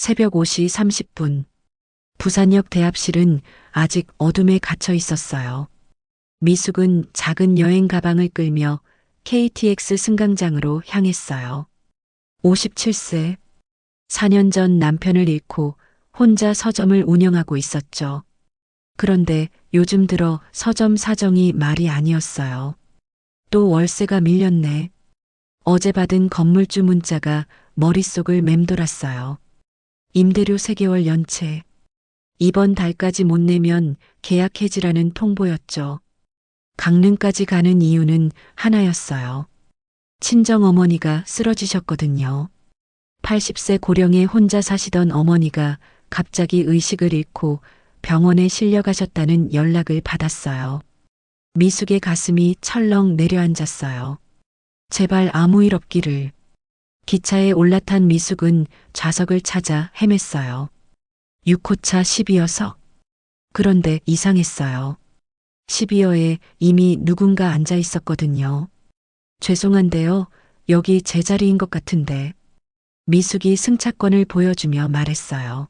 새벽 5시 30분. 부산역 대합실은 아직 어둠에 갇혀 있었어요. 미숙은 작은 여행 가방을 끌며 KTX 승강장으로 향했어요. 57세. 4년 전 남편을 잃고 혼자 서점을 운영하고 있었죠. 그런데 요즘 들어 서점 사정이 말이 아니었어요. 또 월세가 밀렸네. 어제 받은 건물주 문자가 머릿속을 맴돌았어요. 임대료 3개월 연체. 이번 달까지 못 내면 계약 해지라는 통보였죠. 강릉까지 가는 이유는 하나였어요. 친정어머니가 쓰러지셨거든요. 80세 고령에 혼자 사시던 어머니가 갑자기 의식을 잃고 병원에 실려가셨다는 연락을 받았어요. 미숙의 가슴이 철렁 내려앉았어요. 제발 아무 일 없기를. 기차에 올라탄 미숙은 좌석을 찾아 헤맸어요. 6호차 12호석. 그런데 이상했어요. 12호에 이미 누군가 앉아 있었거든요. 죄송한데요. 여기 제 자리인 것 같은데. 미숙이 승차권을 보여주며 말했어요.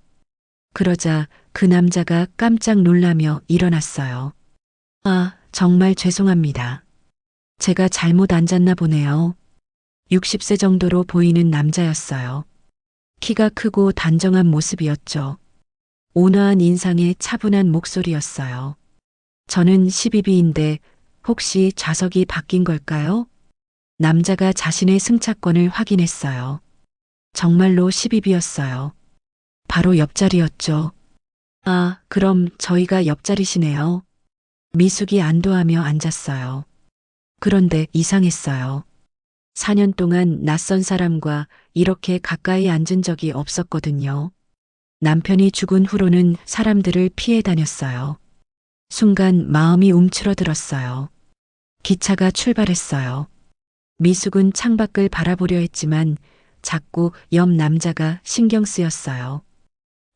그러자 그 남자가 깜짝 놀라며 일어났어요. 아, 정말 죄송합니다. 제가 잘못 앉았나 보네요. 60세 정도로 보이는 남자였어요. 키가 크고 단정한 모습이었죠. 온화한 인상에 차분한 목소리였어요. 저는 12B인데 혹시 좌석이 바뀐 걸까요? 남자가 자신의 승차권을 확인했어요. 정말로 12B였어요. 바로 옆자리였죠. 아, 그럼 저희가 옆자리시네요. 미숙이 안도하며 앉았어요. 그런데 이상했어요. 4년 동안 낯선 사람과 이렇게 가까이 앉은 적이 없었거든요. 남편이 죽은 후로는 사람들을 피해 다녔어요. 순간 마음이 움츠러들었어요. 기차가 출발했어요. 미숙은 창밖을 바라보려 했지만 자꾸 옆 남자가 신경 쓰였어요.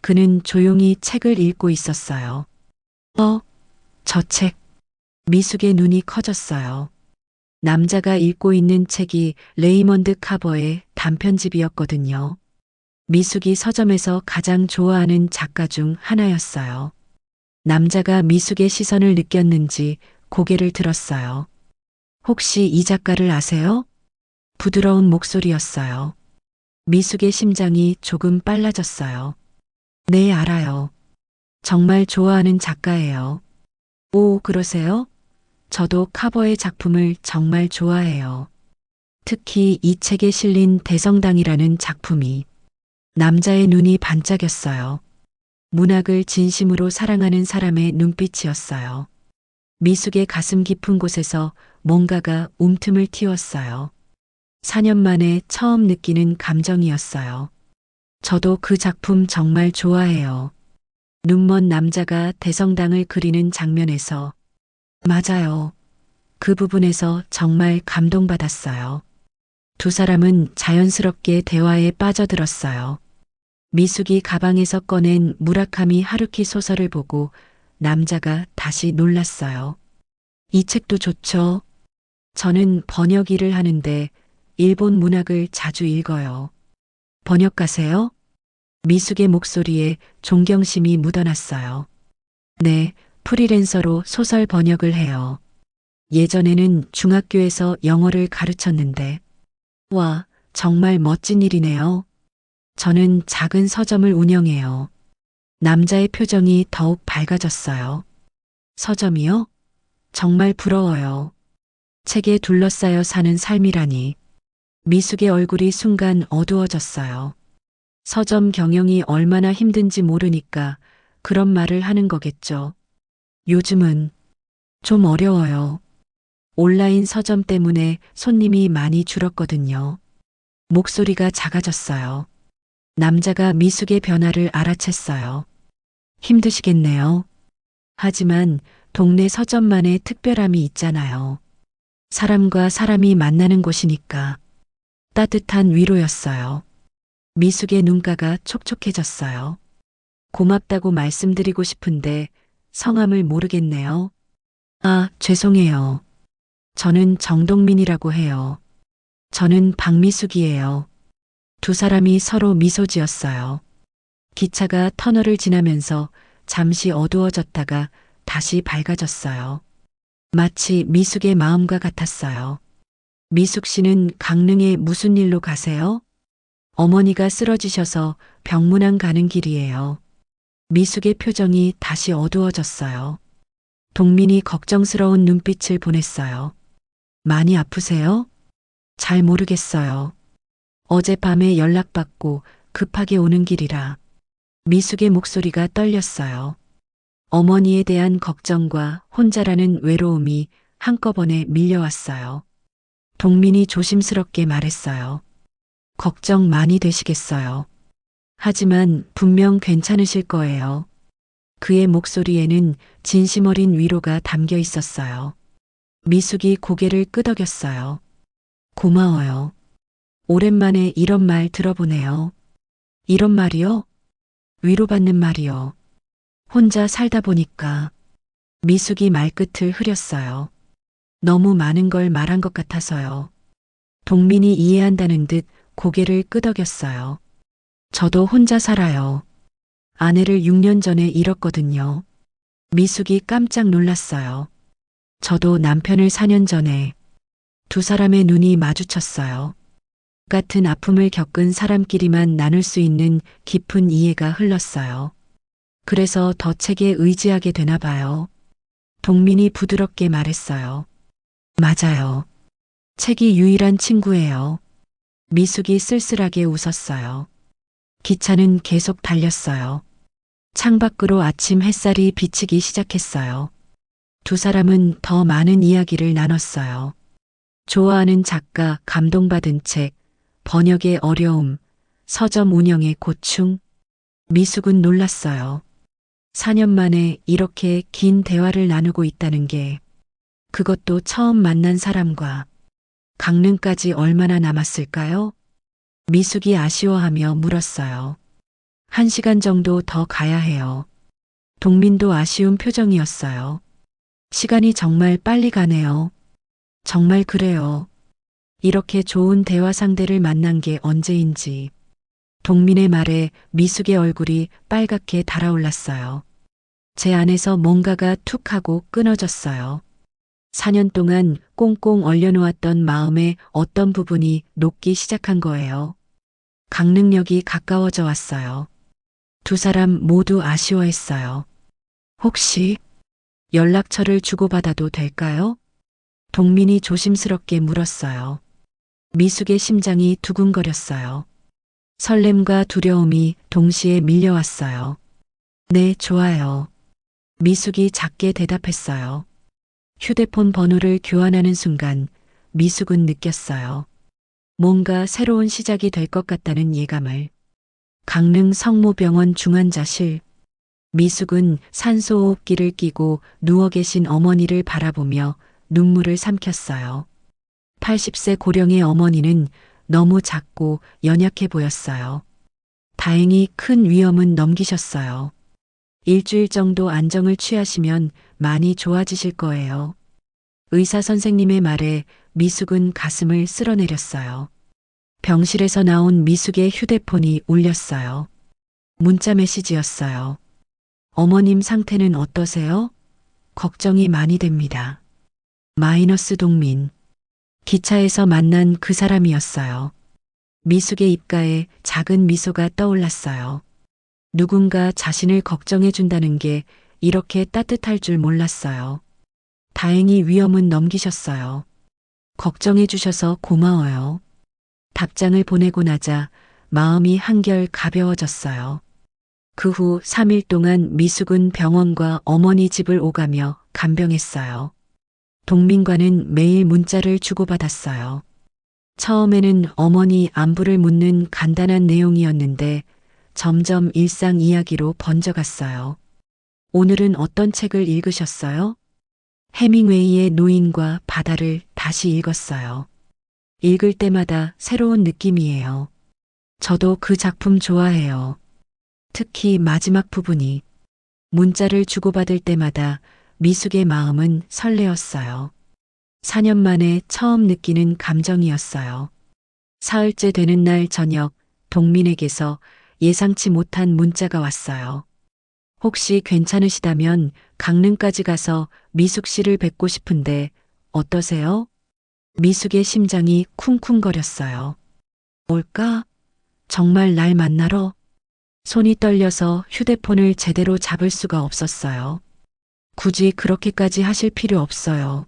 그는 조용히 책을 읽고 있었어요. 저 책. 미숙의 눈이 커졌어요. 남자가 읽고 있는 책이 레이먼드 카버의 단편집이었거든요. 미숙이 서점에서 가장 좋아하는 작가 중 하나였어요. 남자가 미숙의 시선을 느꼈는지 고개를 들었어요. 혹시 이 작가를 아세요? 부드러운 목소리였어요. 미숙의 심장이 조금 빨라졌어요. 네, 알아요. 정말 좋아하는 작가예요. 오, 그러세요? 저도 카버의 작품을 정말 좋아해요. 특히 이 책에 실린 대성당이라는 작품이. 남자의 눈이 반짝였어요. 문학을 진심으로 사랑하는 사람의 눈빛이었어요. 미숙의 가슴 깊은 곳에서 뭔가가 움틈을 틔웠어요. 4년 만에 처음 느끼는 감정이었어요. 저도 그 작품 정말 좋아해요. 눈먼 남자가 대성당을 그리는 장면에서 맞아요. 그 부분에서 정말 감동받았어요. 두 사람은 자연스럽게 대화에 빠져들었어요. 미숙이 가방에서 꺼낸 무라카미 하루키 소설을 보고 남자가 다시 놀랐어요. 이 책도 좋죠. 저는 번역 일을 하는데 일본 문학을 자주 읽어요. 번역가세요? 미숙의 목소리에 존경심이 묻어났어요. 네, 프리랜서로 소설 번역을 해요. 예전에는 중학교에서 영어를 가르쳤는데, 와, 정말 멋진 일이네요. 저는 작은 서점을 운영해요. 남자의 표정이 더욱 밝아졌어요. 서점이요? 정말 부러워요. 책에 둘러싸여 사는 삶이라니. 미숙의 얼굴이 순간 어두워졌어요. 서점 경영이 얼마나 힘든지 모르니까 그런 말을 하는 거겠죠. 요즘은 좀 어려워요. 온라인 서점 때문에 손님이 많이 줄었거든요. 목소리가 작아졌어요. 남자가 미숙의 변화를 알아챘어요. 힘드시겠네요. 하지만 동네 서점만의 특별함이 있잖아요. 사람과 사람이 만나는 곳이니까. 따뜻한 위로였어요. 미숙의 눈가가 촉촉해졌어요. 고맙다고 말씀드리고 싶은데 성함을 모르겠네요. 아, 죄송해요. 저는 정동민이라고 해요. 저는 박미숙이에요. 두 사람이 서로 미소 지었어요. 기차가 터널을 지나면서 잠시 어두워졌다가 다시 밝아졌어요. 마치 미숙의 마음과 같았어요. 미숙 씨는 강릉에 무슨 일로 가세요? 어머니가 쓰러지셔서 병문안 가는 길이에요. 미숙의 표정이 다시 어두워졌어요. 동민이 걱정스러운 눈빛을 보냈어요. 많이 아프세요? 잘 모르겠어요. 어젯밤에 연락받고 급하게 오는 길이라. 미숙의 목소리가 떨렸어요. 어머니에 대한 걱정과 혼자라는 외로움이 한꺼번에 밀려왔어요. 동민이 조심스럽게 말했어요. 걱정 많이 되시겠어요. 하지만 분명 괜찮으실 거예요. 그의 목소리에는 진심 어린 위로가 담겨 있었어요. 미숙이 고개를 끄덕였어요. 고마워요. 오랜만에 이런 말 들어보네요. 이런 말이요? 위로받는 말이요. 혼자 살다 보니까 미숙이 말끝을 흐렸어요. 너무 많은 걸 말한 것 같아서요. 동민이 이해한다는 듯 고개를 끄덕였어요. 저도 혼자 살아요. 아내를 6년 전에 잃었거든요. 미숙이 깜짝 놀랐어요. 저도 남편을 4년 전에. 두 사람의 눈이 마주쳤어요. 같은 아픔을 겪은 사람끼리만 나눌 수 있는 깊은 이해가 흘렀어요. 그래서 더 책에 의지하게 되나 봐요. 동민이 부드럽게 말했어요. 맞아요. 책이 유일한 친구예요. 미숙이 쓸쓸하게 웃었어요. 기차는 계속 달렸어요. 창밖으로 아침 햇살이 비치기 시작했어요. 두 사람은 더 많은 이야기를 나눴어요. 좋아하는 작가, 감동받은 책, 번역의 어려움, 서점 운영의 고충. 미숙은 놀랐어요. 4년 만에 이렇게 긴 대화를 나누고 있다는 게, 그것도 처음 만난 사람과. 강릉까지 얼마나 남았을까요? 미숙이 아쉬워하며 물었어요. 1시간 정도 더 가야 해요. 동민도 아쉬운 표정이었어요. 시간이 정말 빨리 가네요. 정말 그래요. 이렇게 좋은 대화 상대를 만난 게 언제인지. 동민의 말에 미숙의 얼굴이 빨갛게 달아올랐어요. 제 안에서 뭔가가 툭 하고 끊어졌어요. 4년 동안 꽁꽁 얼려놓았던 마음의 어떤 부분이 녹기 시작한 거예요. 강릉역이 가까워져 왔어요. 두 사람 모두 아쉬워했어요. 혹시 연락처를 주고받아도 될까요? 동민이 조심스럽게 물었어요. 미숙의 심장이 두근거렸어요. 설렘과 두려움이 동시에 밀려왔어요. 네, 좋아요. 미숙이 작게 대답했어요. 휴대폰 번호를 교환하는 순간 미숙은 느꼈어요. 뭔가 새로운 시작이 될 것 같다는 예감을. 강릉 성모병원 중환자실. 미숙은 산소호흡기를 끼고 누워 계신 어머니를 바라보며 눈물을 삼켰어요. 80세 고령의 어머니는 너무 작고 연약해 보였어요. 다행히 큰 위험은 넘기셨어요. 일주일 정도 안정을 취하시면 많이 좋아지실 거예요. 의사 선생님의 말에 미숙은 가슴을 쓸어내렸어요. 병실에서 나온 미숙의 휴대폰이 울렸어요. 문자 메시지였어요. 어머님 상태는 어떠세요? 걱정이 많이 됩니다. 마이너스 동민. 기차에서 만난 그 사람이었어요. 미숙의 입가에 작은 미소가 떠올랐어요. 누군가 자신을 걱정해 준다는 게 이렇게 따뜻할 줄 몰랐어요. 다행히 위험은 넘기셨어요. 걱정해 주셔서 고마워요. 답장을 보내고 나자 마음이 한결 가벼워졌어요. 그 후 3일 동안 미숙은 병원과 어머니 집을 오가며 간병했어요. 동민과는 매일 문자를 주고받았어요. 처음에는 어머니 안부를 묻는 간단한 내용이었는데 점점 일상 이야기로 번져갔어요. 오늘은 어떤 책을 읽으셨어요? 해밍웨이의 노인과 바다를 다시 읽었어요. 읽을 때마다 새로운 느낌이에요. 저도 그 작품 좋아해요. 특히 마지막 부분이. 문자를 주고받을 때마다 미숙의 마음은 설레었어요. 4년 만에 처음 느끼는 감정이었어요. 사흘째 되는 날 저녁 동민에게서 예상치 못한 문자가 왔어요. 혹시 괜찮으시다면 강릉까지 가서 미숙 씨를 뵙고 싶은데 어떠세요? 미숙의 심장이 쿵쿵거렸어요. 뭘까? 정말 날 만나러? 손이 떨려서 휴대폰을 제대로 잡을 수가 없었어요. 굳이 그렇게까지 하실 필요 없어요.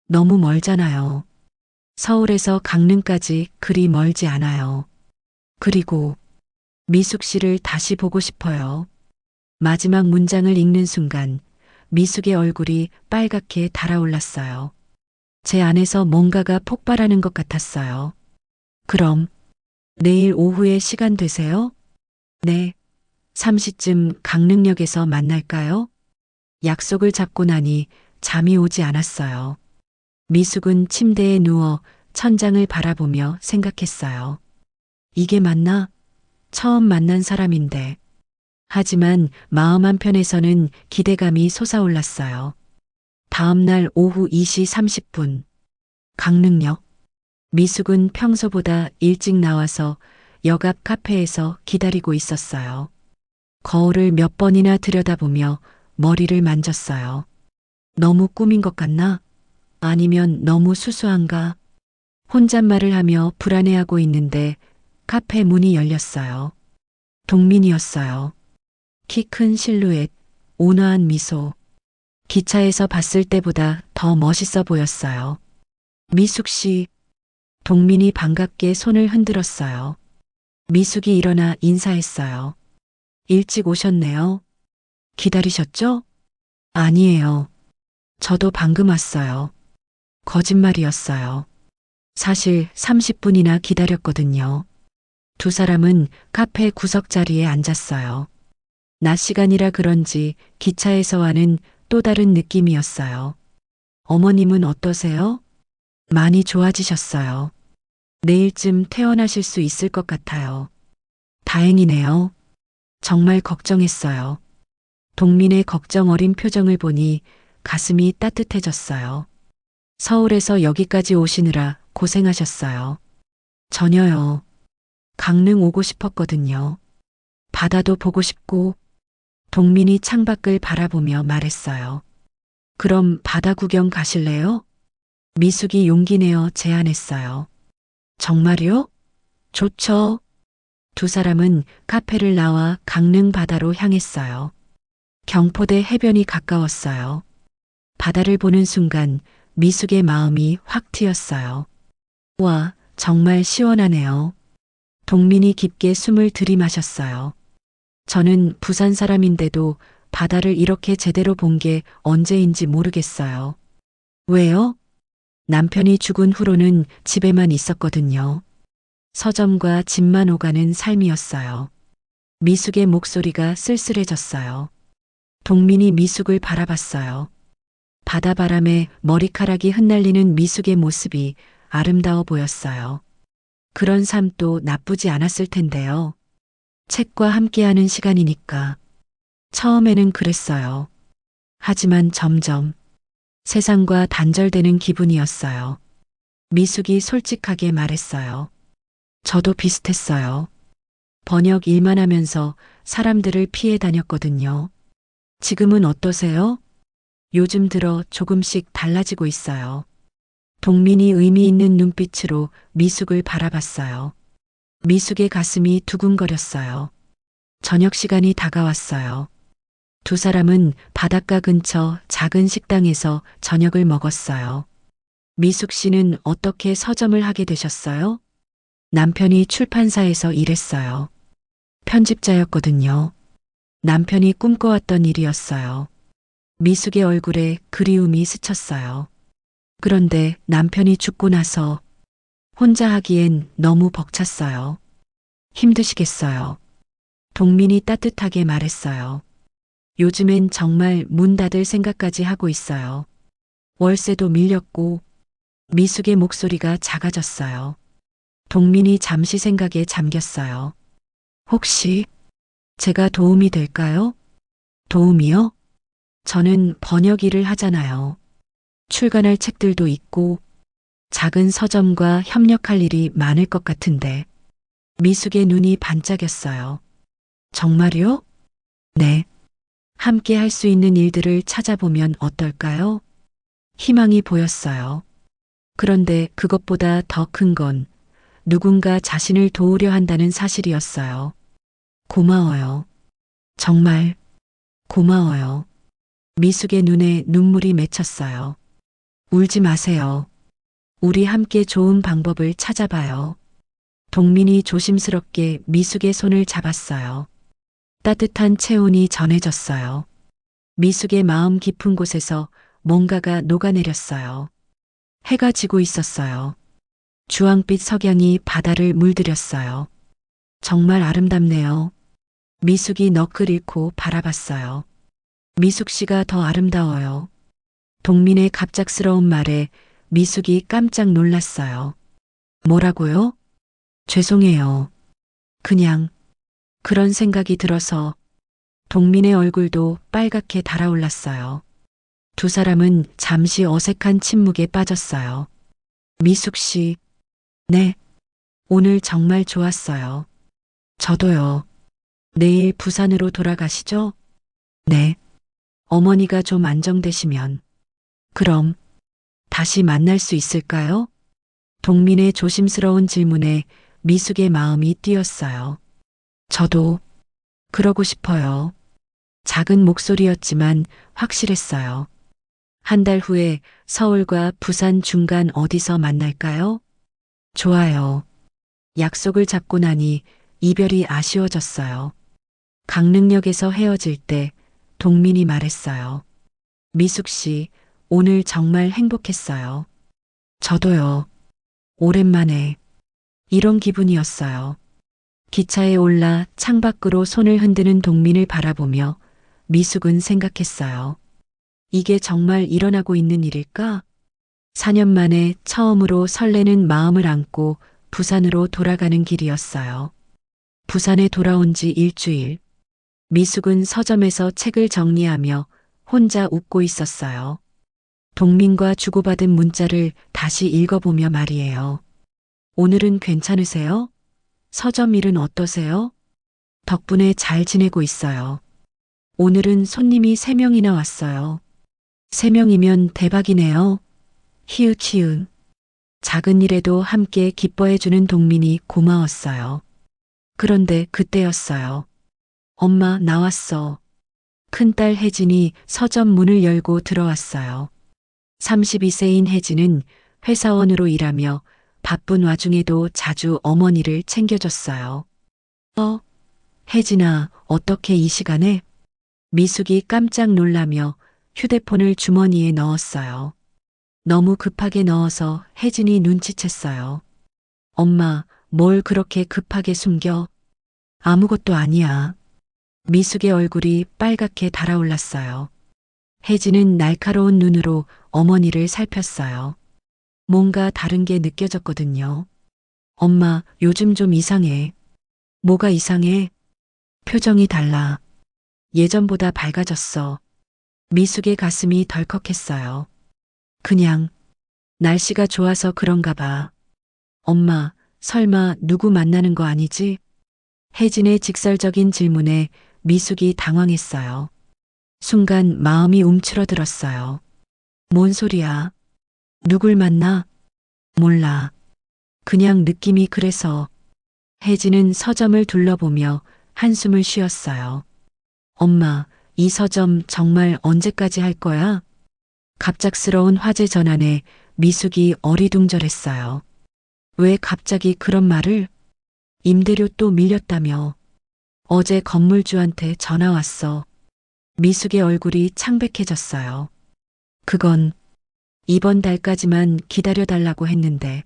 너무 멀잖아요. 서울에서 강릉까지 그리 멀지 않아요. 그리고 미숙 씨를 다시 보고 싶어요. 마지막 문장을 읽는 순간 미숙의 얼굴이 빨갛게 달아올랐어요. 제 안에서 뭔가가 폭발하는 것 같았어요. 그럼 내일 오후에 시간 되세요? 네. 3시쯤 강릉역에서 만날까요? 약속을 잡고 나니 잠이 오지 않았어요. 미숙은 침대에 누워 천장을 바라보며 생각했어요. 이게 맞나? 처음 만난 사람인데. 하지만 마음 한편에서는 기대감이 솟아올랐어요. 다음 날 오후 2시 30분. 강릉역. 미숙은 평소보다 일찍 나와서 역 앞 카페에서 기다리고 있었어요. 거울을 몇 번이나 들여다보며 머리를 만졌어요. 너무 꾸민 것 같나? 아니면 너무 수수한가? 혼잣말을 하며 불안해하고 있는데 카페 문이 열렸어요. 동민이었어요. 키 큰 실루엣, 온화한 미소. 기차에서 봤을 때보다 더 멋있어 보였어요. 미숙 씨, 동민이 반갑게 손을 흔들었어요. 미숙이 일어나 인사했어요. 일찍 오셨네요. 기다리셨죠? 아니에요. 저도 방금 왔어요. 거짓말이었어요. 사실 30분이나 기다렸거든요. 두 사람은 카페 구석 자리에 앉았어요. 낮 시간이라 그런지 기차에서와는 또 다른 느낌이었어요. 어머님은 어떠세요? 많이 좋아지셨어요. 내일쯤 퇴원하실 수 있을 것 같아요. 다행이네요. 정말 걱정했어요. 동민의 걱정 어린 표정을 보니 가슴이 따뜻해졌어요. 서울에서 여기까지 오시느라 고생하셨어요. 전혀요. 강릉 오고 싶었거든요. 바다도 보고 싶고. 동민이 창밖을 바라보며 말했어요. 그럼 바다 구경 가실래요? 미숙이 용기 내어 제안했어요. 정말요? 좋죠. 두 사람은 카페를 나와 강릉 바다로 향했어요. 경포대 해변이 가까웠어요. 바다를 보는 순간 미숙의 마음이 확 트였어요. 와, 정말 시원하네요. 동민이 깊게 숨을 들이마셨어요. 저는 부산 사람인데도 바다를 이렇게 제대로 본 게 언제인지 모르겠어요. 왜요? 남편이 죽은 후로는 집에만 있었거든요. 서점과 집만 오가는 삶이었어요. 미숙의 목소리가 쓸쓸해졌어요. 동민이 미숙을 바라봤어요. 바다바람에 머리카락이 흩날리는 미숙의 모습이 아름다워 보였어요. 그런 삶도 나쁘지 않았을 텐데요. 책과 함께하는 시간이니까. 처음에는 그랬어요. 하지만 점점 세상과 단절되는 기분이었어요. 미숙이 솔직하게 말했어요. 저도 비슷했어요. 번역 일만 하면서 사람들을 피해 다녔거든요. 지금은 어떠세요? 요즘 들어 조금씩 달라지고 있어요. 동민이 의미 있는 눈빛으로 미숙을 바라봤어요. 미숙의 가슴이 두근거렸어요. 저녁 시간이 다가왔어요. 두 사람은 바닷가 근처 작은 식당에서 저녁을 먹었어요. 미숙 씨는 어떻게 서점을 하게 되셨어요? 남편이 출판사에서 일했어요. 편집자였거든요. 남편이 꿈꿔왔던 일이었어요. 미숙의 얼굴에 그리움이 스쳤어요. 그런데 남편이 죽고 나서 혼자 하기엔 너무 벅찼어요. 힘드시겠어요. 동민이 따뜻하게 말했어요. 요즘엔 정말 문 닫을 생각까지 하고 있어요. 월세도 밀렸고. 미숙의 목소리가 작아졌어요. 동민이 잠시 생각에 잠겼어요. 혹시 제가 도움이 될까요? 도움이요? 저는 번역 일을 하잖아요. 출간할 책들도 있고 작은 서점과 협력할 일이 많을 것 같은데. 미숙의 눈이 반짝였어요. 정말요? 네. 함께 할 수 있는 일들을 찾아보면 어떨까요? 희망이 보였어요. 그런데 그것보다 더 큰 건 누군가 자신을 도우려 한다는 사실이었어요. 고마워요. 정말 고마워요. 미숙의 눈에 눈물이 맺혔어요. 울지 마세요. 우리 함께 좋은 방법을 찾아봐요. 동민이 조심스럽게 미숙의 손을 잡았어요. 따뜻한 체온이 전해졌어요. 미숙의 마음 깊은 곳에서 뭔가가 녹아내렸어요. 해가 지고 있었어요. 주황빛 석양이 바다를 물들였어요. 정말 아름답네요. 미숙이 넋을 잃고 바라봤어요. 미숙 씨가 더 아름다워요. 동민의 갑작스러운 말에 미숙이 깜짝 놀랐어요. 뭐라고요? 죄송해요. 그냥 그런 생각이 들어서. 동민의 얼굴도 빨갛게 달아올랐어요. 두 사람은 잠시 어색한 침묵에 빠졌어요. 미숙 씨, 네, 오늘 정말 좋았어요. 저도요. 내일 부산으로 돌아가시죠? 네. 어머니가 좀 안정되시면. 그럼 다시 만날 수 있을까요? 동민의 조심스러운 질문에 미숙의 마음이 뛰었어요. 저도 그러고 싶어요. 작은 목소리였지만 확실했어요. 한 달 후에 서울과 부산 중간 어디서 만날까요? 좋아요. 약속을 잡고 나니 이별이 아쉬워졌어요. 강릉역에서 헤어질 때 동민이 말했어요. 미숙 씨, 오늘 정말 행복했어요. 저도요. 오랜만에 이런 기분이었어요. 기차에 올라 창밖으로 손을 흔드는 동민을 바라보며 미숙은 생각했어요. 이게 정말 일어나고 있는 일일까? 4년 만에 처음으로 설레는 마음을 안고 부산으로 돌아가는 길이었어요. 부산에 돌아온 지 일주일. 미숙은 서점에서 책을 정리하며 혼자 웃고 있었어요. 동민과 주고받은 문자를 다시 읽어보며 말이에요. 오늘은 괜찮으세요? 서점 일은 어떠세요? 덕분에 잘 지내고 있어요. 오늘은 손님이 3명이나 왔어요. 3명이면 대박이네요. 히읗히읗. 작은 일에도 함께 기뻐해주는 동민이 고마웠어요. 그런데 그때였어요. 엄마, 나왔어. 큰딸 혜진이 서점 문을 열고 들어왔어요. 32세인 혜진은 회사원으로 일하며 바쁜 와중에도 자주 어머니를 챙겨줬어요. 혜진아, 어떻게 이 시간에? 미숙이 깜짝 놀라며 휴대폰을 주머니에 넣었어요. 너무 급하게 넣어서 혜진이 눈치챘어요. 엄마, 뭘 그렇게 급하게 숨겨? 아무것도 아니야. 미숙의 얼굴이 빨갛게 달아올랐어요. 혜진은 날카로운 눈으로 어머니를 살폈어요. 뭔가 다른 게 느껴졌거든요. 엄마, 요즘 좀 이상해. 뭐가 이상해? 표정이 달라. 예전보다 밝아졌어. 미숙의 가슴이 덜컥했어요. 그냥 날씨가 좋아서 그런가 봐. 엄마, 설마 누구 만나는 거 아니지? 혜진의 직설적인 질문에 미숙이 당황했어요. 순간 마음이 움츠러들었어요. 뭔 소리야? 누굴 만나? 몰라. 그냥 느낌이 그래서. 혜진은 서점을 둘러보며 한숨을 쉬었어요. 엄마, 이 서점 정말 언제까지 할 거야? 갑작스러운 화제 전환에 미숙이 어리둥절했어요. 왜 갑자기 그런 말을? 임대료 또 밀렸다며. 어제 건물주한테 전화 왔어. 미숙의 얼굴이 창백해졌어요. 그건 이번 달까지만 기다려달라고 했는데.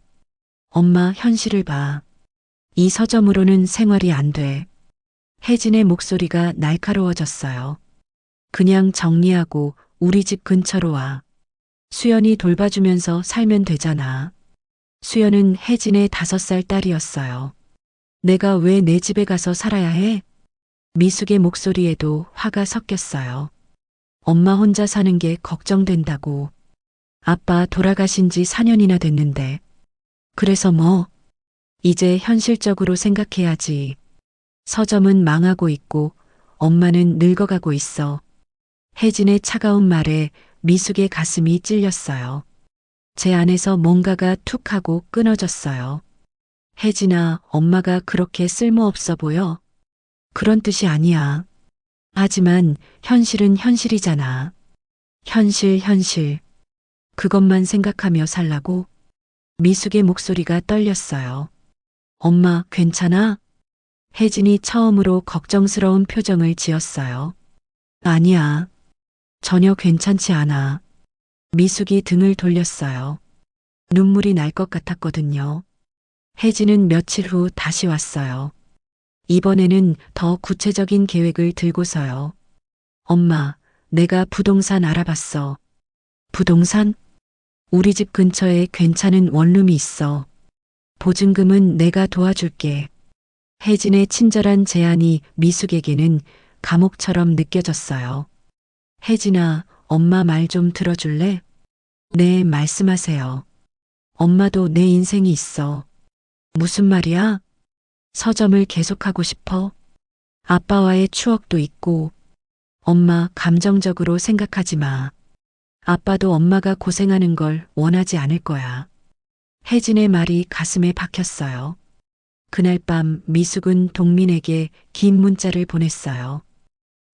엄마, 현실을 봐. 이 서점으로는 생활이 안 돼. 혜진의 목소리가 날카로워졌어요. 그냥 정리하고 우리 집 근처로 와. 수연이 돌봐주면서 살면 되잖아. 수연은 혜진의 5살 딸이었어요. 내가 왜 내 집에 가서 살아야 해? 미숙의 목소리에도 화가 섞였어요. 엄마 혼자 사는 게 걱정된다고. 아빠 돌아가신 지 4년이나 됐는데. 그래서 뭐? 이제 현실적으로 생각해야지. 서점은 망하고 있고 엄마는 늙어가고 있어. 혜진의 차가운 말에 미숙의 가슴이 찔렸어요. 제 안에서 뭔가가 툭 하고 끊어졌어요. 혜진아, 엄마가 그렇게 쓸모없어 보여. 그런 뜻이 아니야. 하지만 현실은 현실이잖아. 현실. 그것만 생각하며 살라고? 미숙의 목소리가 떨렸어요. 엄마, 괜찮아? 혜진이 처음으로 걱정스러운 표정을 지었어요. 아니야. 전혀 괜찮지 않아. 미숙이 등을 돌렸어요. 눈물이 날 것 같았거든요. 혜진은 며칠 후 다시 왔어요. 이번에는 더 구체적인 계획을 들고서요. 엄마, 내가 부동산 알아봤어. 부동산? 우리 집 근처에 괜찮은 원룸이 있어. 보증금은 내가 도와줄게. 혜진의 친절한 제안이 미숙에게는 감옥처럼 느껴졌어요. 혜진아, 엄마 말 좀 들어줄래? 네, 말씀하세요. 엄마도 내 인생이 있어. 무슨 말이야? 서점을 계속하고 싶어? 아빠와의 추억도 있고. 엄마, 감정적으로 생각하지 마. 아빠도 엄마가 고생하는 걸 원하지 않을 거야. 혜진의 말이 가슴에 박혔어요. 그날 밤 미숙은 동민에게 긴 문자를 보냈어요.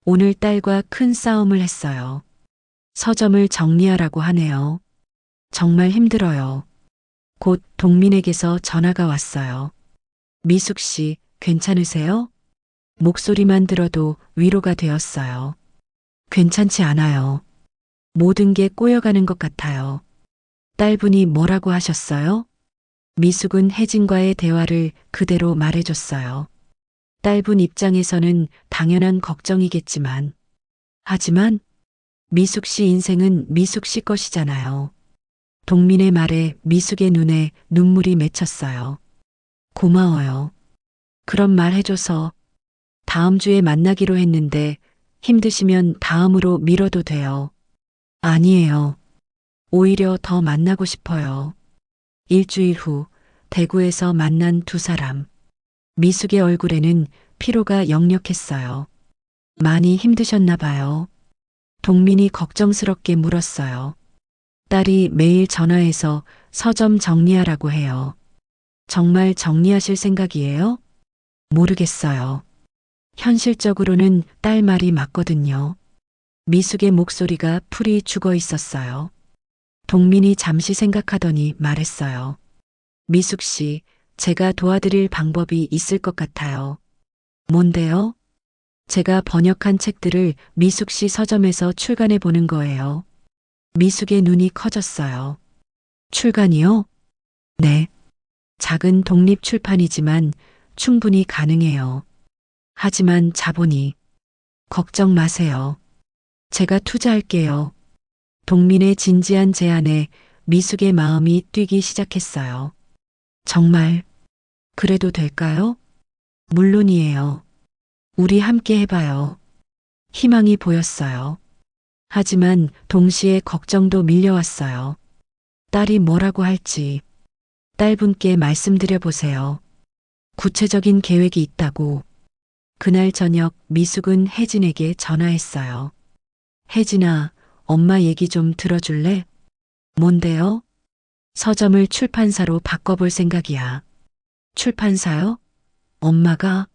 오늘 딸과 큰 싸움을 했어요. 서점을 정리하라고 하네요. 정말 힘들어요. 곧 동민에게서 전화가 왔어요. 미숙 씨, 괜찮으세요? 목소리만 들어도 위로가 되었어요. 괜찮지 않아요. 모든 게 꼬여가는 것 같아요. 딸분이 뭐라고 하셨어요? 미숙은 혜진과의 대화를 그대로 말해줬어요. 딸분 입장에서는 당연한 걱정이겠지만, 하지만 미숙 씨 인생은 미숙 씨 것이잖아요. 동민의 말에 미숙의 눈에 눈물이 맺혔어요. 고마워요. 그런 말 해줘서 다음 주에 만나기로 했는데 힘드시면 다음으로 미뤄도 돼요. 아니에요. 오히려 더 만나고 싶어요. 일주일 후 대구에서 만난 두 사람. 미숙의 얼굴에는 피로가 역력했어요. 많이 힘드셨나 봐요. 동민이 걱정스럽게 물었어요. 딸이 매일 전화해서 서점 정리하라고 해요. 정말 정리하실 생각이에요? 모르겠어요. 현실적으로는 딸 말이 맞거든요. 미숙의 목소리가 풀이 죽어 있었어요. 동민이 잠시 생각하더니 말했어요. 미숙 씨, 제가 도와드릴 방법이 있을 것 같아요. 뭔데요? 제가 번역한 책들을 미숙 씨 서점에서 출간해 보는 거예요. 미숙의 눈이 커졌어요. 출간이요? 네. 작은 독립 출판이지만 충분히 가능해요. 하지만 자본이. 걱정 마세요. 제가 투자할게요. 동민의 진지한 제안에 미숙의 마음이 뛰기 시작했어요. 정말, 그래도 될까요? 물론이에요. 우리 함께 해봐요. 희망이 보였어요. 하지만 동시에 걱정도 밀려왔어요. 딸이 뭐라고 할지. 딸분께 말씀드려 보세요. 구체적인 계획이 있다고. 그날 저녁 미숙은 혜진에게 전화했어요. 혜진아, 엄마 얘기 좀 들어줄래? 뭔데요? 서점을 출판사로 바꿔볼 생각이야. 출판사요? 엄마가?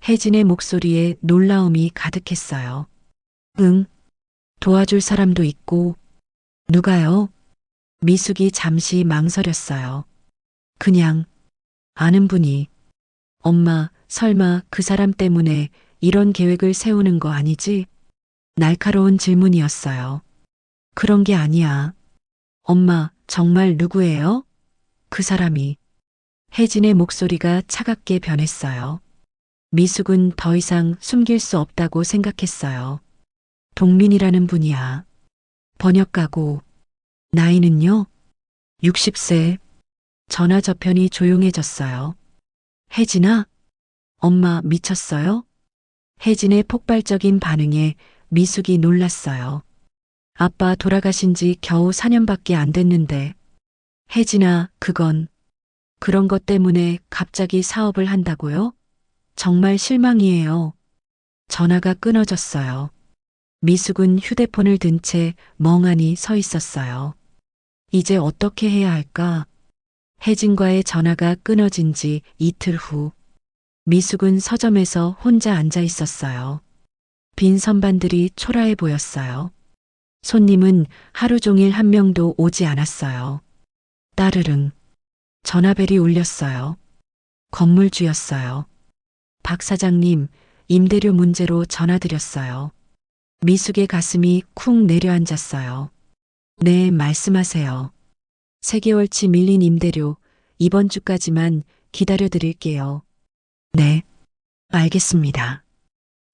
혜진의 목소리에 놀라움이 가득했어요. 응, 도와줄 사람도 있고. 누가요? 미숙이 잠시 망설였어요. 그냥 아는 분이. 엄마, 설마 그 사람 때문에 이런 계획을 세우는 거 아니지? 날카로운 질문이었어요. 그런 게 아니야. 엄마, 정말 누구예요? 그 사람이. 혜진의 목소리가 차갑게 변했어요. 미숙은 더 이상 숨길 수 없다고 생각했어요. 동민이라는 분이야. 번역가고. 나이는요? 60세. 전화 저편이 조용해졌어요. 혜진아? 엄마 미쳤어요? 혜진의 폭발적인 반응에 미숙이 놀랐어요. 아빠 돌아가신 지 겨우 4년밖에 안 됐는데. 혜진아, 그런 것 때문에 갑자기 사업을 한다고요? 정말 실망이에요. 전화가 끊어졌어요. 미숙은 휴대폰을 든 채 멍하니 서 있었어요. 이제 어떻게 해야 할까? 혜진과의 전화가 끊어진 지 이틀 후, 미숙은 서점에서 혼자 앉아 있었어요. 빈 선반들이 초라해 보였어요. 손님은 하루 종일 한 명도 오지 않았어요. 따르릉. 전화벨이 울렸어요. 건물주였어요. 박 사장님, 임대료 문제로 전화드렸어요. 미숙의 가슴이 쿵 내려앉았어요. 네, 말씀하세요. 3개월치 밀린 임대료, 이번 주까지만 기다려 드릴게요. 네, 알겠습니다.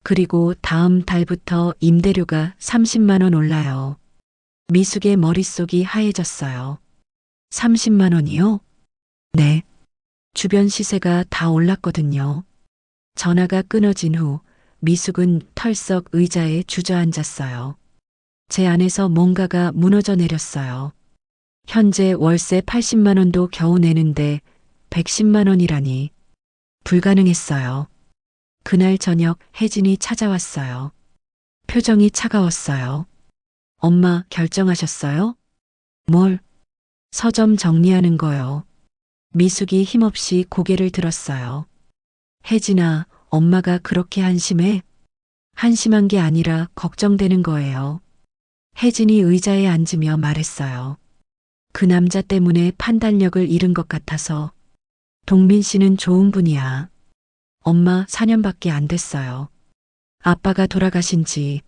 그리고 다음 달부터 임대료가 30만 원 올라요. 미숙의 머릿속이 하얘졌어요. 30만 원이요? 네. 주변 시세가 다 올랐거든요. 전화가 끊어진 후 미숙은 털썩 의자에 주저앉았어요. 제 안에서 뭔가가 무너져 내렸어요. 현재 월세 80만 원도 겨우 내는데 110만 원이라니 불가능했어요. 그날 저녁 혜진이 찾아왔어요. 표정이 차가웠어요. 엄마 결정하셨어요? 뭘? 서점 정리하는 거요. 미숙이 힘없이 고개를 들었어요. 혜진아, 엄마가 그렇게 한심해? 한심한 게 아니라 걱정되는 거예요. 혜진이 의자에 앉으며 말했어요. 그 남자 때문에 판단력을 잃은 것 같아서. 동민 씨는 좋은 분이야. 엄마 4년밖에 안 됐어요. 아빠가 돌아가신 지.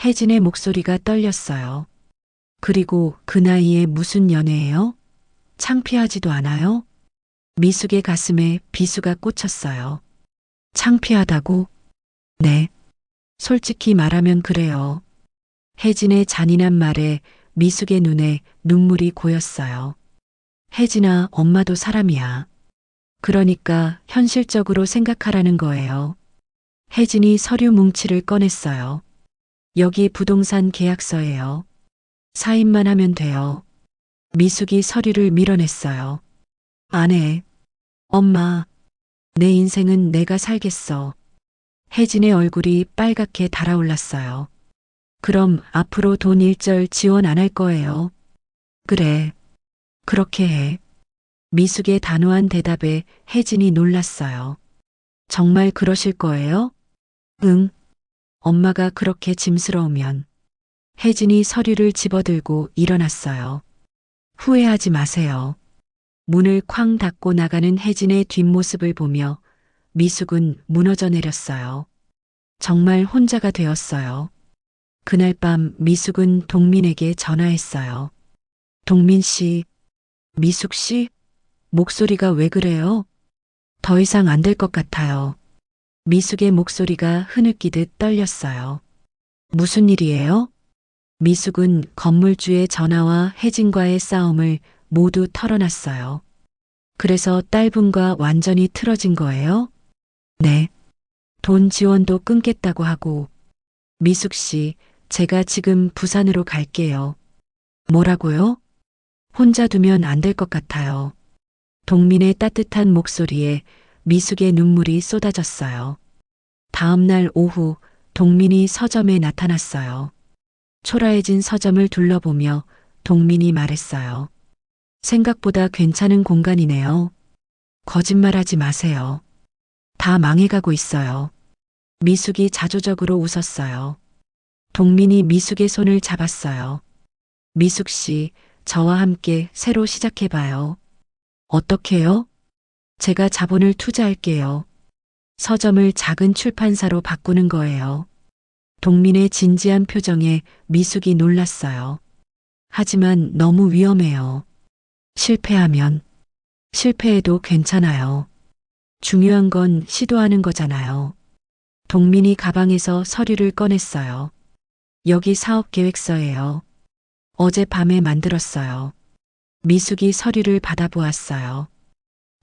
혜진의 목소리가 떨렸어요. 그리고 그 나이에 무슨 연애예요? 창피하지도 않아요? 미숙의 가슴에 비수가 꽂혔어요. 창피하다고? 네. 솔직히 말하면 그래요. 혜진의 잔인한 말에 미숙의 눈에 눈물이 고였어요. 혜진아, 엄마도 사람이야. 그러니까 현실적으로 생각하라는 거예요. 혜진이 서류 뭉치를 꺼냈어요. 여기 부동산 계약서예요. 사인만 하면 돼요. 미숙이 서류를 밀어냈어요. 안 해. 엄마, 내 인생은 내가 살겠어. 혜진의 얼굴이 빨갛게 달아올랐어요. 그럼 앞으로 돈 일절 지원 안 할 거예요. 그래. 그렇게 해. 미숙의 단호한 대답에 혜진이 놀랐어요. 정말 그러실 거예요? 응. 엄마가 그렇게 짐스러우면. 혜진이 서류를 집어들고 일어났어요. 후회하지 마세요. 문을 쾅 닫고 나가는 혜진의 뒷모습을 보며 미숙은 무너져 내렸어요. 정말 혼자가 되었어요. 그날 밤 미숙은 동민에게 전화했어요. 동민 씨, 미숙 씨? 목소리가 왜 그래요? 더 이상 안 될 것 같아요. 미숙의 목소리가 흐느끼듯 떨렸어요. 무슨 일이에요? 미숙은 건물주의 전화와 혜진과의 싸움을 모두 털어놨어요. 그래서 딸분과 완전히 틀어진 거예요? 네. 돈 지원도 끊겠다고 하고. 미숙 씨, 제가 지금 부산으로 갈게요. 뭐라고요? 혼자 두면 안 될 것 같아요. 동민의 따뜻한 목소리에 미숙의 눈물이 쏟아졌어요. 다음 날 오후 동민이 서점에 나타났어요. 초라해진 서점을 둘러보며 동민이 말했어요. 생각보다 괜찮은 공간이네요. 거짓말하지 마세요. 다 망해가고 있어요. 미숙이 자조적으로 웃었어요. 동민이 미숙의 손을 잡았어요. 미숙 씨, 저와 함께 새로 시작해봐요. 어떻게요? 제가 자본을 투자할게요. 서점을 작은 출판사로 바꾸는 거예요. 동민의 진지한 표정에 미숙이 놀랐어요. 하지만 너무 위험해요. 실패하면. 실패해도 괜찮아요. 중요한 건 시도하는 거잖아요. 동민이 가방에서 서류를 꺼냈어요. 여기 사업 계획서예요. 어젯밤에 만들었어요. 미숙이 서류를 받아보았어요.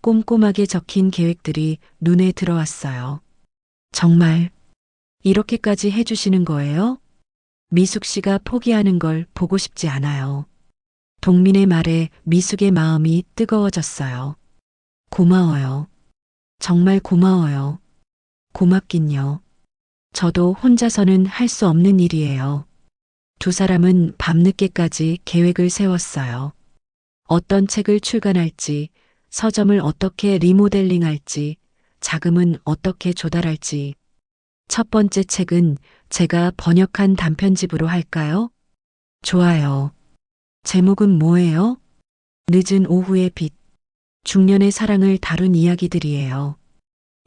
꼼꼼하게 적힌 계획들이 눈에 들어왔어요. 정말 이렇게까지 해주시는 거예요? 미숙 씨가 포기하는 걸 보고 싶지 않아요. 동민의 말에 미숙의 마음이 뜨거워졌어요. 고마워요. 정말 고마워요. 고맙긴요. 저도 혼자서는 할 수 없는 일이에요. 두 사람은 밤늦게까지 계획을 세웠어요. 어떤 책을 출간할지, 서점을 어떻게 리모델링할지, 자금은 어떻게 조달할지. 첫 번째 책은 제가 번역한 단편집으로 할까요? 좋아요. 제목은 뭐예요? 늦은 오후의 빛. 중년의 사랑을 다룬 이야기들이에요.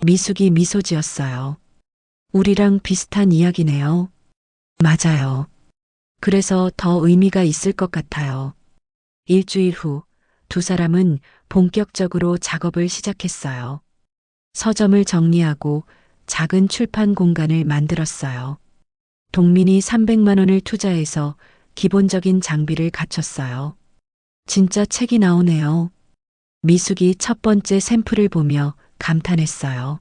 미숙이 미소 지었어요. 우리랑 비슷한 이야기네요. 맞아요. 그래서 더 의미가 있을 것 같아요. 일주일 후 두 사람은 본격적으로 작업을 시작했어요. 서점을 정리하고 작은 출판 공간을 만들었어요. 동민이 300만 원을 투자해서 기본적인 장비를 갖췄어요. 진짜 책이 나오네요. 미숙이 첫 번째 샘플을 보며 감탄했어요.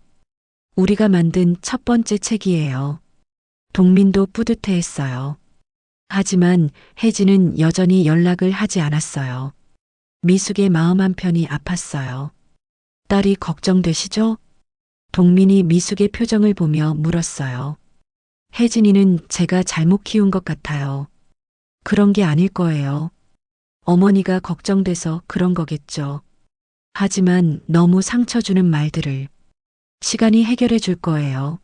우리가 만든 첫 번째 책이에요. 동민도 뿌듯해했어요. 하지만 혜진은 여전히 연락을 하지 않았어요. 미숙의 마음 한편이 아팠어요. 딸이 걱정되시죠? 동민이 미숙의 표정을 보며 물었어요. 혜진이는 제가 잘못 키운 것 같아요. 그런 게 아닐 거예요. 어머니가 걱정돼서 그런 거겠죠. 하지만 너무 상처 주는 말들을 시간이 해결해 줄 거예요.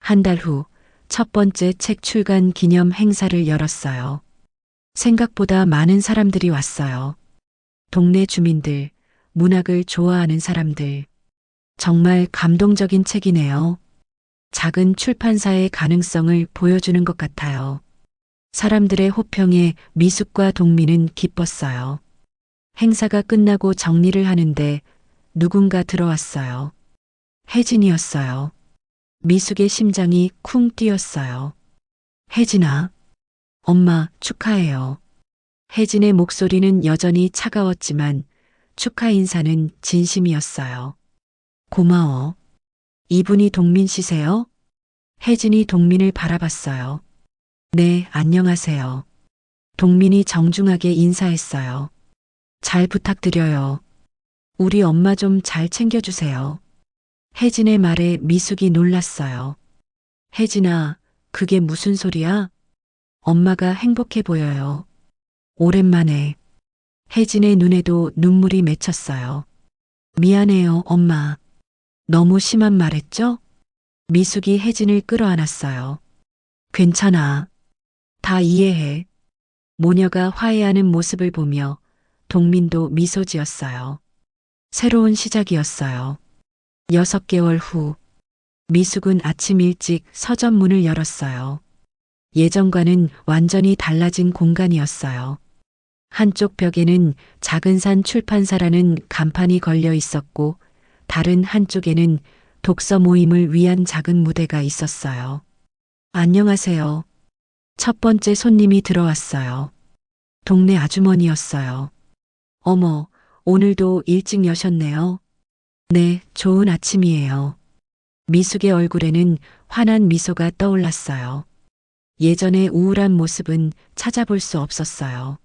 한 달 후 첫 번째 책 출간 기념 행사를 열었어요. 생각보다 많은 사람들이 왔어요. 동네 주민들, 문학을 좋아하는 사람들. 정말 감동적인 책이네요. 작은 출판사의 가능성을 보여주는 것 같아요. 사람들의 호평에 미숙과 동민은 기뻤어요. 행사가 끝나고 정리를 하는데 누군가 들어왔어요. 혜진이었어요. 미숙의 심장이 쿵 뛰었어요. 혜진아, 엄마 축하해요. 혜진의 목소리는 여전히 차가웠지만 축하 인사는 진심이었어요. 고마워. 이분이 동민 씨세요? 혜진이 동민을 바라봤어요. 네, 안녕하세요. 동민이 정중하게 인사했어요. 잘 부탁드려요. 우리 엄마 좀 잘 챙겨주세요. 혜진의 말에 미숙이 놀랐어요. 혜진아, 그게 무슨 소리야? 엄마가 행복해 보여요. 오랜만에. 혜진의 눈에도 눈물이 맺혔어요. 미안해요, 엄마. 너무 심한 말했죠? 미숙이 혜진을 끌어안았어요. 괜찮아. 다 이해해. 모녀가 화해하는 모습을 보며 동민도 미소 지었어요. 새로운 시작이었어요. 6개월 후, 미숙은 아침 일찍 서점 문을 열었어요. 예전과는 완전히 달라진 공간이었어요. 한쪽 벽에는 작은 산 출판사라는 간판이 걸려 있었고, 다른 한쪽에는 독서 모임을 위한 작은 무대가 있었어요. 안녕하세요. 첫 번째 손님이 들어왔어요. 동네 아주머니였어요. 어머, 오늘도 일찍 여셨네요. 네, 좋은 아침이에요. 미숙의 얼굴에는 환한 미소가 떠올랐어요. 예전의 우울한 모습은 찾아볼 수 없었어요.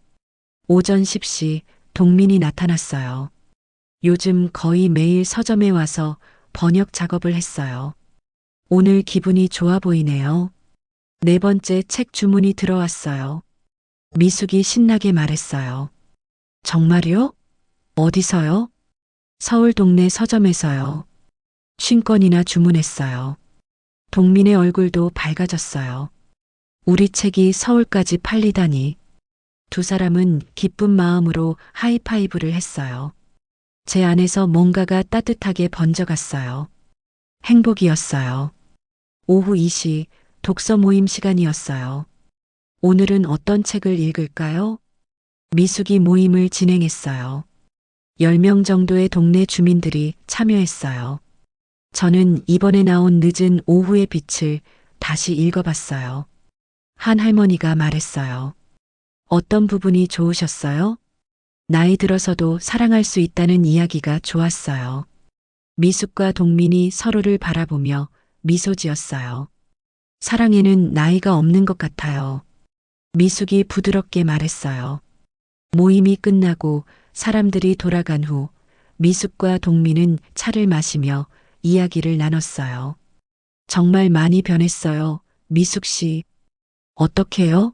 오전 10시 동민이 나타났어요. 요즘 거의 매일 서점에 와서 번역 작업을 했어요. 오늘 기분이 좋아 보이네요. 네 번째 책 주문이 들어왔어요. 미숙이 신나게 말했어요. 정말요? 어디서요? 서울 동네 서점에서요. 50권이나 주문했어요. 동민의 얼굴도 밝아졌어요. 우리 책이 서울까지 팔리다니. 두 사람은 기쁜 마음으로 하이파이브를 했어요. 제 안에서 뭔가가 따뜻하게 번져갔어요. 행복이었어요. 오후 2시 독서 모임 시간이었어요. 오늘은 어떤 책을 읽을까요? 미숙이 모임을 진행했어요. 10명 정도의 동네 주민들이 참여했어요. 저는 이번에 나온 늦은 오후의 빛을 다시 읽어봤어요. 한 할머니가 말했어요. 어떤 부분이 좋으셨어요? 나이 들어서도 사랑할 수 있다는 이야기가 좋았어요. 미숙과 동민이 서로를 바라보며 미소 지었어요. 사랑에는 나이가 없는 것 같아요. 미숙이 부드럽게 말했어요. 모임이 끝나고 사람들이 돌아간 후 미숙과 동민은 차를 마시며 이야기를 나눴어요. 정말 많이 변했어요. 미숙 씨. 어떻게요?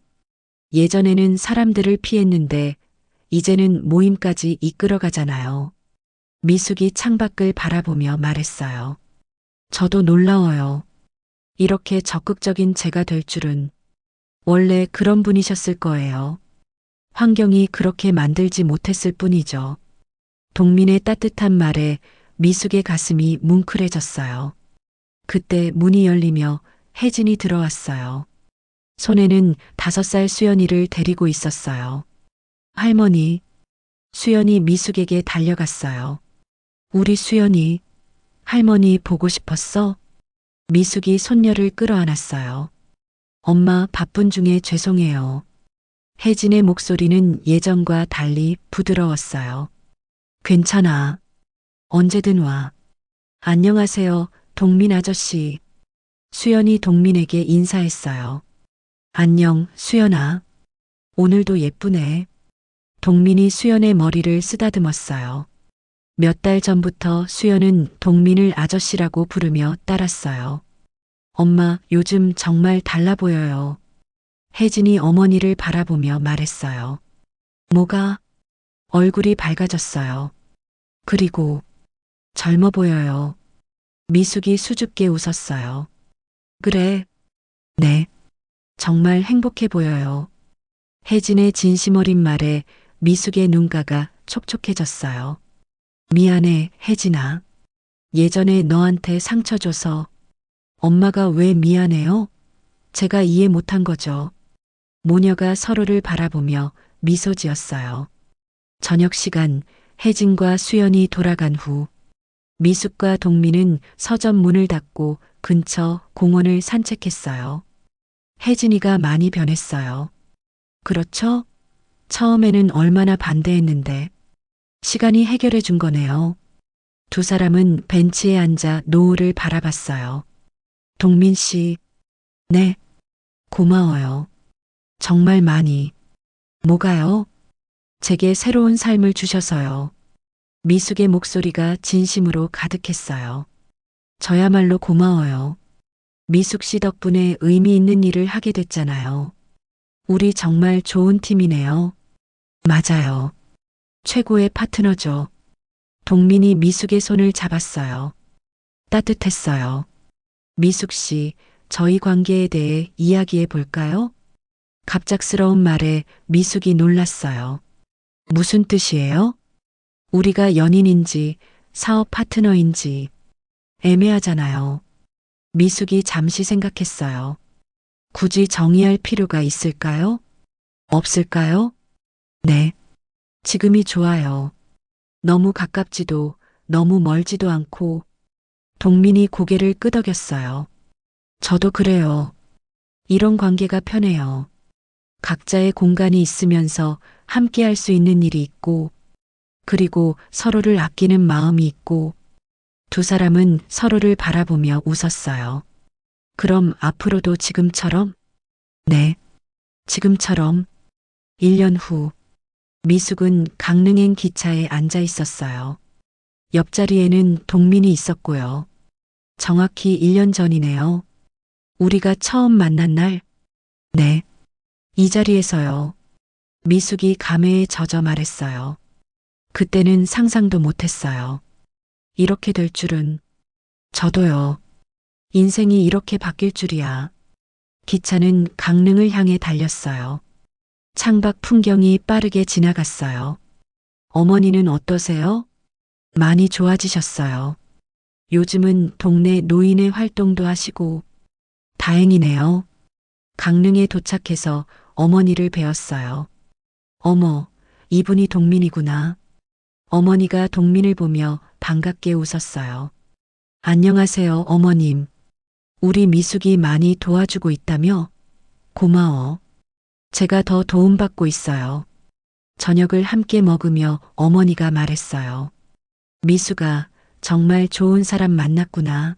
예전에는 사람들을 피했는데 이제는 모임까지 이끌어가잖아요. 미숙이 창밖을 바라보며 말했어요. 저도 놀라워요. 이렇게 적극적인 제가 될 줄은. 원래 그런 분이셨을 거예요. 환경이 그렇게 만들지 못했을 뿐이죠. 동민의 따뜻한 말에 미숙의 가슴이 뭉클해졌어요. 그때 문이 열리며 혜진이 들어왔어요. 손에는 5살 수연이를 데리고 있었어요. 할머니, 수연이 미숙에게 달려갔어요. 우리 수연이, 할머니 보고 싶었어? 미숙이 손녀를 끌어안았어요. 엄마 바쁜 중에 죄송해요. 혜진의 목소리는 예전과 달리 부드러웠어요. 괜찮아. 언제든 와. 안녕하세요, 동민 아저씨. 수연이 동민에게 인사했어요. 안녕, 수연아. 오늘도 예쁘네. 동민이 수연의 머리를 쓰다듬었어요. 몇 달 전부터 수연은 동민을 아저씨라고 부르며 따랐어요. 엄마, 요즘 정말 달라 보여요. 혜진이 어머니를 바라보며 말했어요. 뭐가? 얼굴이 밝아졌어요. 그리고 젊어 보여요. 미숙이 수줍게 웃었어요. 그래. 네. 정말 행복해 보여요. 혜진의 진심 어린 말에 미숙의 눈가가 촉촉해졌어요. 미안해, 혜진아. 예전에 너한테 상처 줘서. 엄마가 왜 미안해요? 제가 이해 못한 거죠. 모녀가 서로를 바라보며 미소 지었어요. 저녁 시간 혜진과 수연이 돌아간 후 미숙과 동민은 서점 문을 닫고 근처 공원을 산책했어요. 혜진이가 많이 변했어요. 그렇죠? 처음에는 얼마나 반대했는데 시간이 해결해 준 거네요. 두 사람은 벤치에 앉아 노을을 바라봤어요. 동민 씨, 네, 고마워요. 정말 많이. 뭐가요? 제게 새로운 삶을 주셔서요. 미숙의 목소리가 진심으로 가득했어요. 저야말로 고마워요. 미숙 씨 덕분에 의미 있는 일을 하게 됐잖아요. 우리 정말 좋은 팀이네요. 맞아요. 최고의 파트너죠. 동민이 미숙의 손을 잡았어요. 따뜻했어요. 미숙 씨, 저희 관계에 대해 이야기해 볼까요? 갑작스러운 말에 미숙이 놀랐어요. 무슨 뜻이에요? 우리가 연인인지 사업 파트너인지 애매하잖아요. 미숙이 잠시 생각했어요. 굳이 정의할 필요가 있을까요? 없을까요? 네. 지금이 좋아요. 너무 가깝지도 너무 멀지도 않고. 동민이 고개를 끄덕였어요. 저도 그래요. 이런 관계가 편해요. 각자의 공간이 있으면서 함께 할 수 있는 일이 있고, 그리고 서로를 아끼는 마음이 있고, 두 사람은 서로를 바라보며 웃었어요. 그럼 앞으로도 지금처럼? 네, 지금처럼. 1년 후, 미숙은 강릉행 기차에 앉아 있었어요. 옆자리에는 동민이 있었고요. 정확히 1년 전이네요. 우리가 처음 만난 날? 네, 이 자리에서요. 미숙이 감회에 젖어 말했어요. 그때는 상상도 못했어요. 이렇게 될 줄은. 저도요. 인생이 이렇게 바뀔 줄이야. 기차는 강릉을 향해 달렸어요. 창밖 풍경이 빠르게 지나갔어요. 어머니는 어떠세요? 많이 좋아지셨어요. 요즘은 동네 노인의 활동도 하시고. 다행이네요. 강릉에 도착해서 어머니를 뵈었어요. 어머, 이분이 동민이구나. 어머니가 동민을 보며 반갑게 웃었어요. 안녕하세요, 어머님. 우리 미숙이 많이 도와주고 있다며? 고마워. 제가 더 도움받고 있어요. 저녁을 함께 먹으며 어머니가 말했어요. 미숙아, 정말 좋은 사람 만났구나.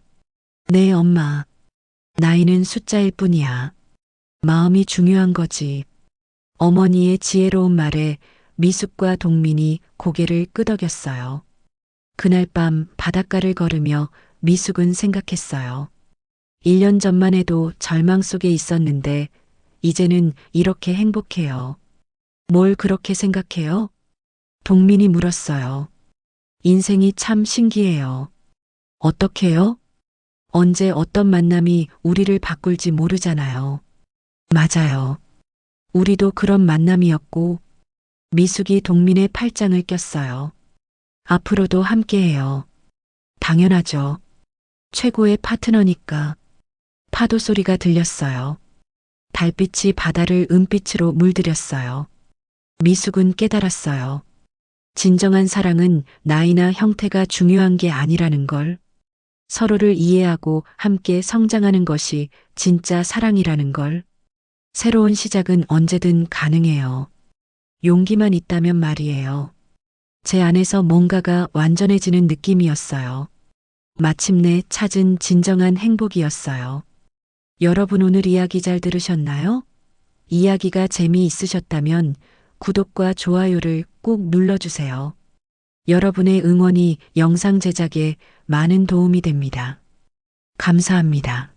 네, 엄마. 나이는 숫자일 뿐이야. 마음이 중요한 거지. 어머니의 지혜로운 말에 미숙과 동민이 고개를 끄덕였어요. 그날 밤 바닷가를 걸으며 미숙은 생각했어요. 1년 전만 해도 절망 속에 있었는데 이제는 이렇게 행복해요. 뭘 그렇게 생각해요? 동민이 물었어요. 인생이 참 신기해요. 어떻게요? 언제 어떤 만남이 우리를 바꿀지 모르잖아요. 맞아요. 우리도 그런 만남이었고, 미숙이 동민의 팔짱을 꼈어요. 앞으로도 함께해요. 당연하죠. 최고의 파트너니까. 파도 소리가 들렸어요. 달빛이 바다를 은빛으로 물들였어요. 미숙은 깨달았어요. 진정한 사랑은 나이나 형태가 중요한 게 아니라는 걸. 서로를 이해하고 함께 성장하는 것이 진짜 사랑이라는 걸. 새로운 시작은 언제든 가능해요. 용기만 있다면 말이에요. 제 안에서 뭔가가 완전해지는 느낌이었어요. 마침내 찾은 진정한 행복이었어요. 여러분 오늘 이야기 잘 들으셨나요? 이야기가 재미있으셨다면 구독과 좋아요를 꼭 눌러주세요. 여러분의 응원이 영상 제작에 많은 도움이 됩니다. 감사합니다.